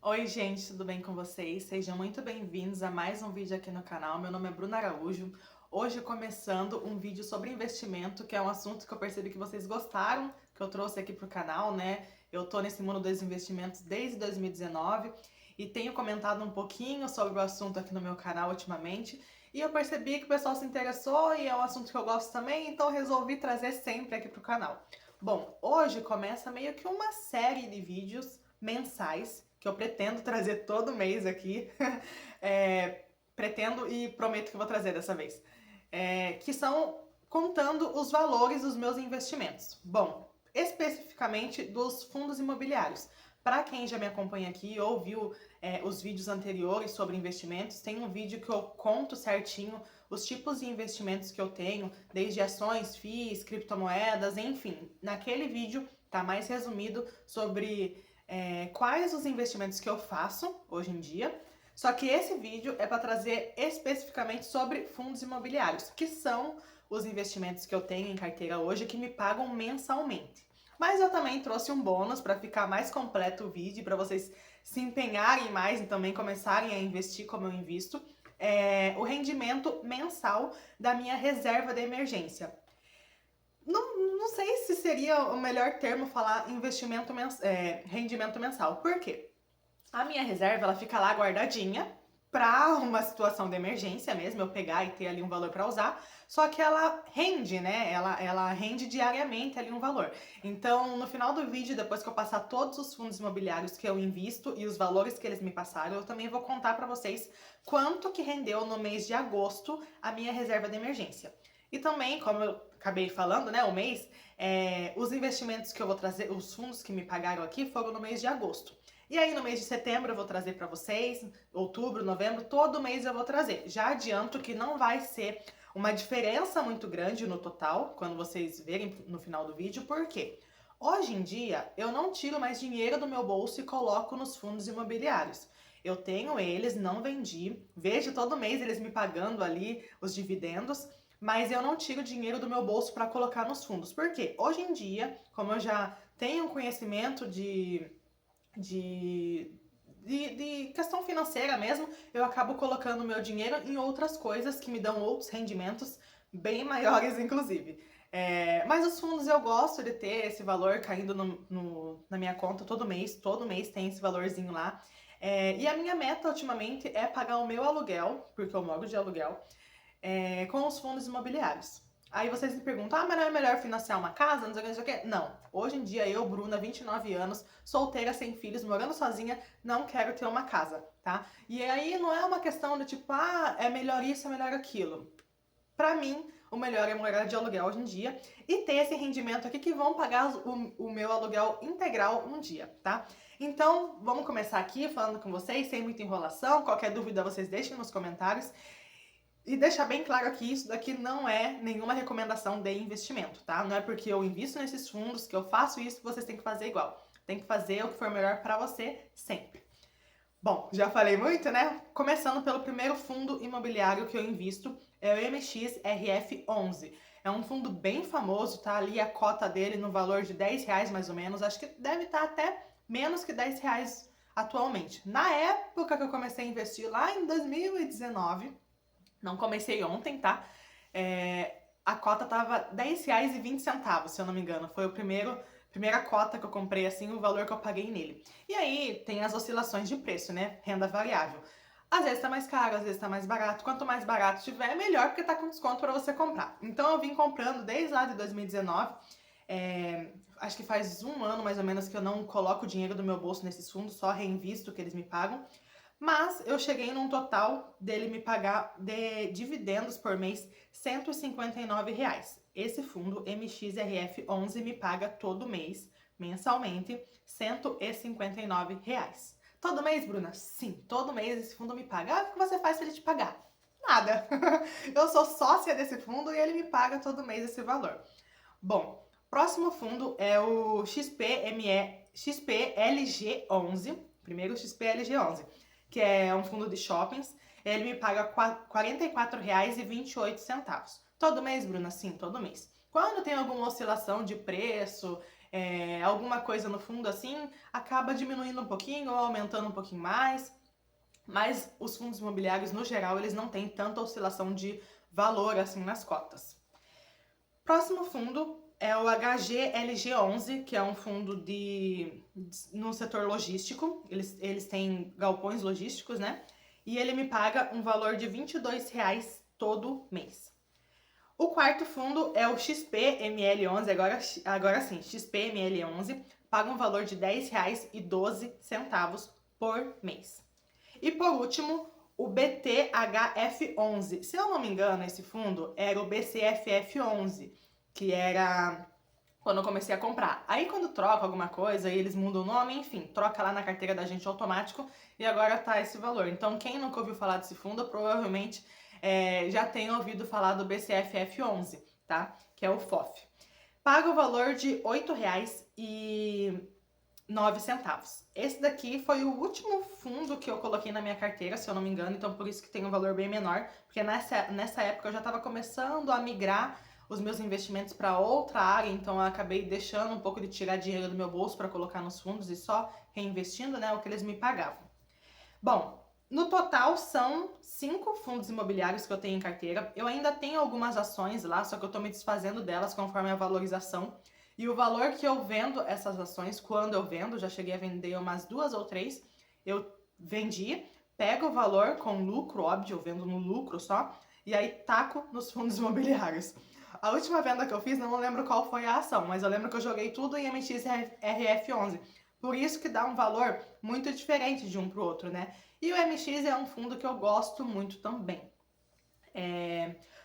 Oi gente, tudo bem com vocês? Sejam muito bem-vindos a mais um vídeo aqui no canal. Meu nome é Bruna Araújo. Hoje começando um vídeo sobre investimento, que é um assunto que eu percebi que vocês gostaram, que eu trouxe aqui pro canal, né? Eu tô nesse mundo dos investimentos desde 2019 e tenho comentado um pouquinho sobre o assunto aqui no meu canal ultimamente. E eu percebi que o pessoal se interessou e é um assunto que eu gosto também, então resolvi trazer sempre aqui pro canal. Bom, hoje começa meio que uma série de vídeos mensais que eu pretendo trazer todo mês aqui. Pretendo e prometo que vou trazer dessa vez. Que são contando os valores dos meus investimentos. Bom, especificamente dos fundos imobiliários. Para quem já me acompanha aqui ou viu os vídeos anteriores sobre investimentos, tem um vídeo que eu conto certinho os tipos de investimentos que eu tenho, desde ações, FIIs, criptomoedas, enfim. Naquele vídeo tá mais resumido sobre quais os investimentos que eu faço hoje em dia. Só que esse vídeo é para trazer especificamente sobre fundos imobiliários, que são os investimentos que eu tenho em carteira hoje que me pagam mensalmente. Mas eu também trouxe um bônus para ficar mais completo o vídeo, para vocês se empenharem mais e também começarem a investir como eu invisto. O rendimento mensal da minha reserva de emergência. Não sei se seria o melhor termo falar rendimento mensal. Por quê? A minha reserva, ela fica lá guardadinha para uma situação de emergência mesmo, eu pegar e ter ali um valor para usar, só que ela rende, né? Ela rende diariamente ali um valor. Então, no final do vídeo, depois que eu passar todos os fundos imobiliários que eu invisto e os valores que eles me passaram, eu também vou contar para vocês quanto que rendeu no mês de agosto a minha reserva de emergência. E também, como eu acabei falando, né, o mês, os investimentos que eu vou trazer, os fundos que me pagaram aqui foram no mês de agosto. E aí no mês de setembro eu vou trazer para vocês, outubro, novembro, todo mês eu vou trazer. Já adianto que não vai ser uma diferença muito grande no total, quando vocês verem no final do vídeo, por quê? Hoje em dia eu não tiro mais dinheiro do meu bolso e coloco nos fundos imobiliários. Eu tenho eles, não vendi, vejo todo mês eles me pagando ali os dividendos, mas eu não tiro dinheiro do meu bolso para colocar nos fundos. Por quê? Hoje em dia, como eu já tenho conhecimento de questão financeira mesmo, eu acabo colocando meu dinheiro em outras coisas que me dão outros rendimentos bem maiores, inclusive. Mas os fundos eu gosto de ter esse valor caindo na minha conta todo mês tem esse valorzinho lá. E a minha meta ultimamente é pagar o meu aluguel, porque eu moro de aluguel, com os fundos imobiliários. Aí vocês me perguntam, mas não é melhor financiar uma casa? Não sei o que, não sei o que. Não. Hoje em dia, eu, Bruna, 29 anos, solteira, sem filhos, morando sozinha, não quero ter uma casa, tá? E aí não é uma questão de tipo, é melhor isso, é melhor aquilo. Pra mim, o melhor é morar de aluguel hoje em dia e ter esse rendimento aqui que vão pagar o meu aluguel integral um dia, tá? Então, vamos começar aqui falando com vocês, sem muita enrolação. Qualquer dúvida, vocês deixem nos comentários. E deixar bem claro que isso daqui não é nenhuma recomendação de investimento, tá? Não é porque eu invisto nesses fundos que eu faço isso que vocês têm que fazer igual. Tem que fazer o que for melhor para você sempre. Bom, já falei muito, né? Começando pelo primeiro fundo imobiliário que eu invisto, é o MXRF11. É um fundo bem famoso, tá ali a cota dele no valor de R$ 10 mais ou menos. Acho que deve estar até menos que R$ 10 atualmente. Na época que eu comecei a investir, lá em 2019, não comecei ontem, tá? A cota tava R$ 10,20, se eu não me engano. Foi primeira cota que eu comprei, assim, o valor que eu paguei nele. E aí tem as oscilações de preço, né? Renda variável. Às vezes tá mais caro, às vezes tá mais barato. Quanto mais barato tiver, melhor, porque tá com desconto para você comprar. Então eu vim comprando desde lá de 2019. Acho que faz um ano mais ou menos que eu não coloco o dinheiro do meu bolso nesses fundos, só reinvisto o que eles me pagam. Mas eu cheguei num total dele me pagar de dividendos por mês R$ 159. Esse fundo MXRF11 me paga todo mês, mensalmente, R$ 159. Todo mês, Bruna? Sim, todo mês esse fundo me paga. O que você faz pra ele te pagar? Nada. Eu sou sócia desse fundo e ele me paga todo mês esse valor. Bom, próximo fundo é o XPLG11, primeiro XPLG11, que é um fundo de shoppings. Ele me paga R$ 44,28. Todo mês, Bruna? Sim, todo mês. Quando tem alguma oscilação de preço, alguma coisa no fundo assim, acaba diminuindo um pouquinho ou aumentando um pouquinho mais. Mas os fundos imobiliários, no geral, eles não têm tanta oscilação de valor assim nas cotas. Próximo fundo é o HGLG11, que é um fundo no setor logístico. Eles têm galpões logísticos, né? E ele me paga um valor de R$22 todo mês. O quarto fundo é o XPML11, agora sim, XPML11, paga um valor de R$10,12 por mês. E por último, o BTHF11. Se eu não me engano, esse fundo era o BCFF11, que era quando eu comecei a comprar. Aí quando troca alguma coisa e eles mudam o nome, enfim, troca lá na carteira da gente automático e agora tá esse valor. Então quem nunca ouviu falar desse fundo, provavelmente já tem ouvido falar do BCFF11, tá? Que é o FOF. Paga o valor de R$8,09. Esse daqui foi o último fundo que eu coloquei na minha carteira, se eu não me engano, então por isso que tem um valor bem menor, porque nessa época eu já estava começando a migrar os meus investimentos para outra área, então eu acabei deixando um pouco de tirar dinheiro do meu bolso para colocar nos fundos e só reinvestindo, né, o que eles me pagavam. Bom, no total são 5 fundos imobiliários que eu tenho em carteira. Eu ainda tenho algumas ações lá, só que eu tô me desfazendo delas conforme a valorização. E o valor que eu vendo essas ações, quando eu vendo, já cheguei a vender umas 2 ou 3, eu vendi, pego o valor com lucro, óbvio, eu vendo no lucro só, e aí taco nos fundos imobiliários. A última venda que eu fiz, não lembro qual foi a ação, mas eu lembro que eu joguei tudo em MXRF11. Por isso que dá um valor muito diferente de um para o outro, né? E o MX é um fundo que eu gosto muito também.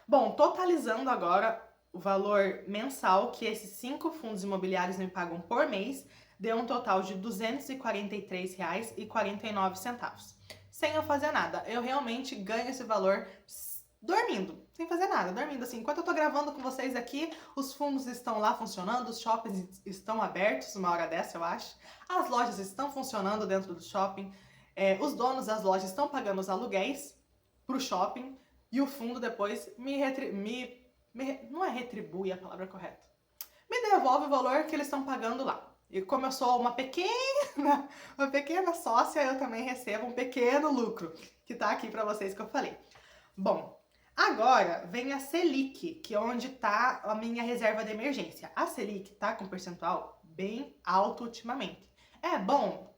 Bom, totalizando agora o valor mensal que esses 5 fundos imobiliários me pagam por mês, deu um total de R$243,49. Sem eu fazer nada. Eu realmente ganho esse valor dormindo, sem fazer nada, dormindo assim. Enquanto eu tô gravando com vocês aqui, os fundos estão lá funcionando, os shoppings estão abertos, uma hora dessa eu acho. As lojas estão funcionando dentro do shopping. Os donos das lojas estão pagando os aluguéis pro shopping e o fundo depois não é retribui a palavra correta. Me devolve o valor que eles estão pagando lá. E como eu sou uma pequena sócia, eu também recebo um pequeno lucro, que tá aqui para vocês que eu falei. Bom, agora vem a Selic, que é onde tá a minha reserva de emergência. A Selic tá com um percentual bem alto ultimamente. É bom?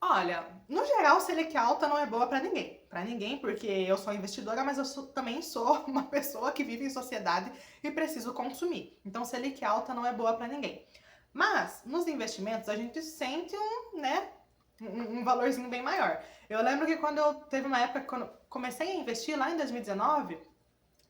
Olha, no geral, Selic alta não é boa pra ninguém. Pra ninguém, porque eu sou investidora, mas eu também sou uma pessoa que vive em sociedade e preciso consumir. Então, Selic alta não é boa pra ninguém. Mas, nos investimentos, a gente sente um valorzinho bem maior. Eu lembro que teve uma época, quando comecei a investir lá em 2019,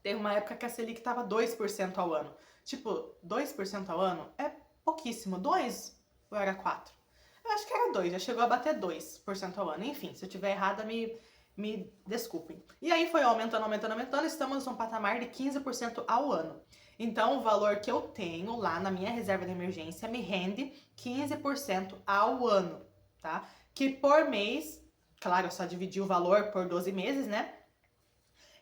teve uma época que a Selic tava 2% ao ano. Tipo, 2% ao ano é pouquíssimo. 2 ou era 4? Eu acho que era 2, já chegou a bater 2% ao ano. Enfim, se eu tiver errada, me desculpem. E aí foi aumentando, estamos num patamar de 15% ao ano. Então, o valor que eu tenho lá na minha reserva de emergência me rende 15% ao ano, tá? Que por mês, claro, eu só dividi o valor por 12 meses, né?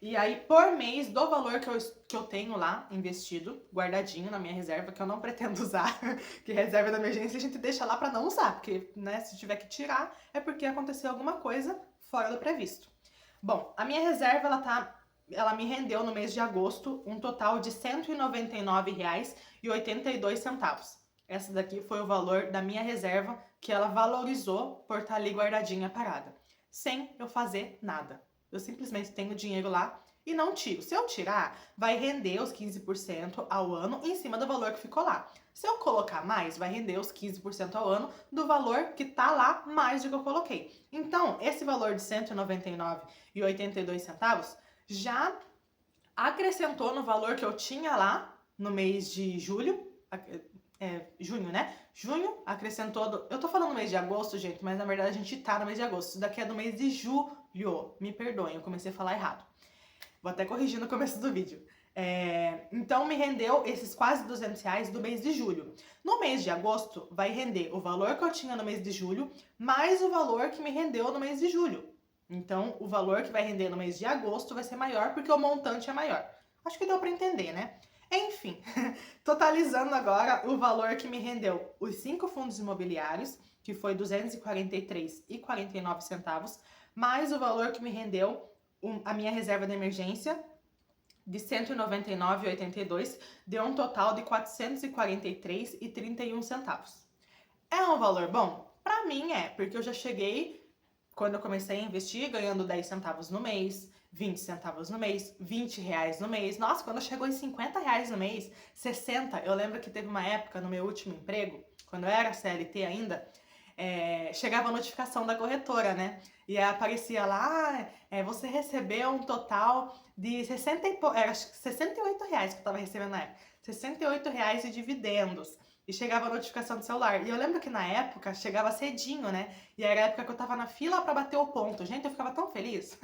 E aí, por mês, do valor que eu tenho lá investido, guardadinho na minha reserva, que eu não pretendo usar, que reserva da emergência a gente deixa lá pra não usar, porque, né, se tiver que tirar, é porque aconteceu alguma coisa fora do previsto. Bom, a minha reserva, ela me rendeu no mês de agosto um total de R$199,82. Essa daqui foi o valor da minha reserva que ela valorizou por estar ali guardadinha parada, sem eu fazer nada. Eu simplesmente tenho dinheiro lá e não tiro. Se eu tirar, vai render os 15% ao ano em cima do valor que ficou lá. Se eu colocar mais, vai render os 15% ao ano do valor que tá lá mais do que eu coloquei. Então, esse valor de R$199,82 já acrescentou no valor que eu tinha lá no mês de julho. Junho, né? Junho acrescentou. Eu tô falando no mês de agosto, gente, mas na verdade a gente tá no mês de agosto. Isso daqui é do mês de julho. Me perdoem, eu comecei a falar errado. Vou até corrigir no começo do vídeo. Então me rendeu esses quase R$200 do mês de julho. No mês de agosto vai render o valor que eu tinha no mês de julho, mais o valor que me rendeu no mês de julho. Então o valor que vai render no mês de agosto vai ser maior porque o montante é maior. Acho que deu pra entender, né? Enfim, totalizando agora o valor que me rendeu os 5 fundos imobiliários, que foi R$ 243,49, mais o valor que me rendeu a minha reserva de emergência de R$ 199,82, deu um total de R$ 443,31. É um valor bom? Para mim é, porque eu já cheguei, quando eu comecei a investir, ganhando 10 centavos no mês, 20 centavos no mês, R$ 20 no mês. Nossa, quando chegou em R$ 50 no mês, 60, eu lembro que teve uma época no meu último emprego, quando eu era CLT ainda, chegava a notificação da corretora, né? E aí aparecia lá, você recebeu um total de 60 e acho que R$ 68 que eu tava recebendo na época. R$ 68 de dividendos. E chegava a notificação do celular. E eu lembro que na época chegava cedinho, né? E era a época que eu tava na fila pra bater o ponto. Gente, eu ficava tão feliz.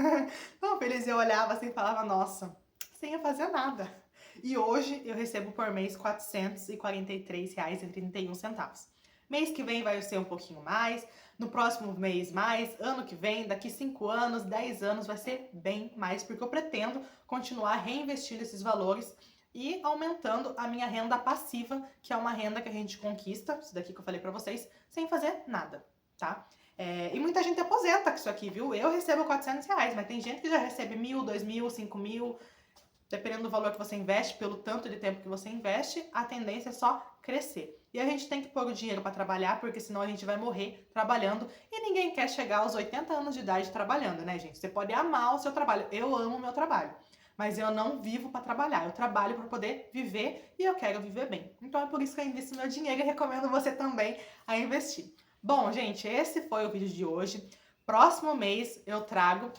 Tão feliz. E eu olhava assim e falava, nossa, sem eu fazer nada. E hoje eu recebo por mês R$ 443,31. Mês que vem vai ser um pouquinho mais, no próximo mês mais, ano que vem, daqui 5 anos, 10 anos vai ser bem mais, porque eu pretendo continuar reinvestindo esses valores e aumentando a minha renda passiva, que é uma renda que a gente conquista, isso daqui que eu falei pra vocês, sem fazer nada, tá? E muita gente aposenta com isso aqui, viu? Eu recebo R$ 400, mas tem gente que já recebe 1.000, 2.000, 5.000, dependendo do valor que você investe, pelo tanto de tempo que você investe, a tendência é só crescer. E a gente tem que pôr o dinheiro para trabalhar, porque senão a gente vai morrer trabalhando. E ninguém quer chegar aos 80 anos de idade trabalhando, né, gente? Você pode amar o seu trabalho. Eu amo o meu trabalho. Mas eu não vivo para trabalhar. Eu trabalho para poder viver e eu quero viver bem. Então é por isso que eu invisto meu dinheiro e recomendo você também a investir. Bom, gente, esse foi o vídeo de hoje. Próximo mês eu trago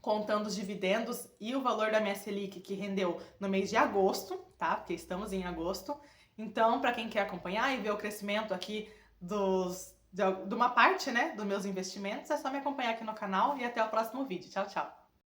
contando os dividendos e o valor da minha Selic que rendeu no mês de agosto, tá? Porque estamos em agosto. Então, para quem quer acompanhar e ver o crescimento aqui de uma parte, né, dos meus investimentos, é só me acompanhar aqui no canal e até o próximo vídeo. Tchau, tchau!